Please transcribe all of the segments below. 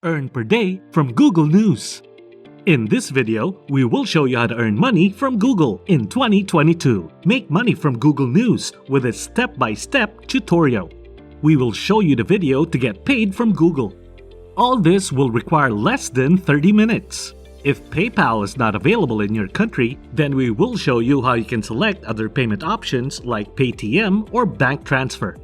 earn per day from Google News. In this video, we will show you how to earn money from Google in 2022. Make money from Google News with a step-by-step tutorial. We will show you the video to get paid from Google. All this will require less than 30 minutes. If PayPal is not available in your country, then we will show you how you can select other payment options like Paytm or bank transfer.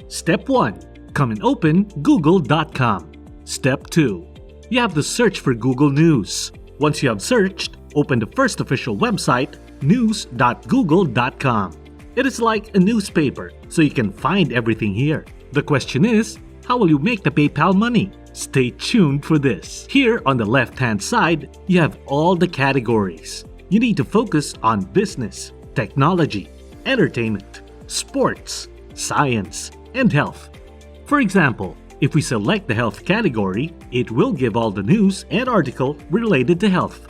Step 1. Come and open google.com. Step 2. You have to search for Google News. Once you have searched, open the first official website, news.google.com. It is like a newspaper, so you can find everything here. The question is, how will you make the PayPal money? Stay tuned for this. Here on the left-hand side, you have all the categories. You need to focus on business, technology, entertainment, sports, science, and health. For example, if we select the health category, it will give all the news and article related to health.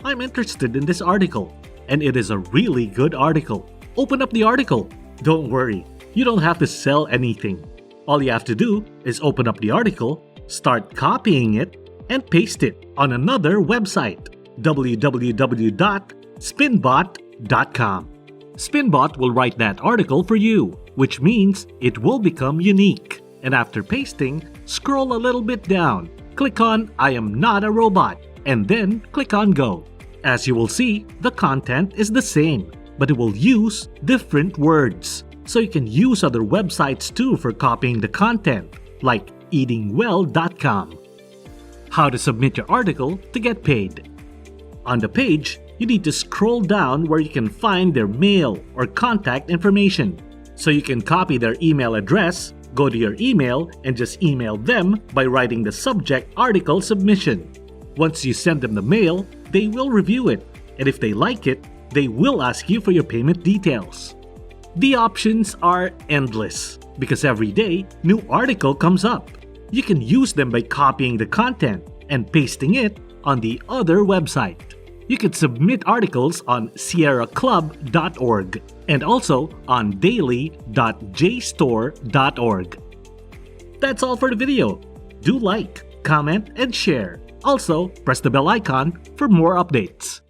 I'm interested in this article, and it is a really good article. Open up the article. Don't worry, you don't have to sell anything. All you have to do is open up the article, start copying it, and paste it on another website, www.spinbot.com. Spinbot will write that article for you, which means it will become unique. And after pasting, scroll a little bit down, click on I am not a robot, and then click on Go. As you will see, the content is the same, but it will use different words. So you can use other websites too for copying the content, like eatingwell.com. How to submit your article to get paid. On the page, you need to scroll down where you can find their mail or contact information. So you can copy their email address, go to your email, and just email them by writing the subject article submission. Once you send them the mail, they will review it, and if they like it, they will ask you for your payment details. The options are endless because every day, new article comes up. You can use them by copying the content and pasting it on the other website. You can submit articles on sierraclub.org and also on daily.jstor.org. That's all for the video. Do like, comment, and share. Also, press the bell icon for more updates.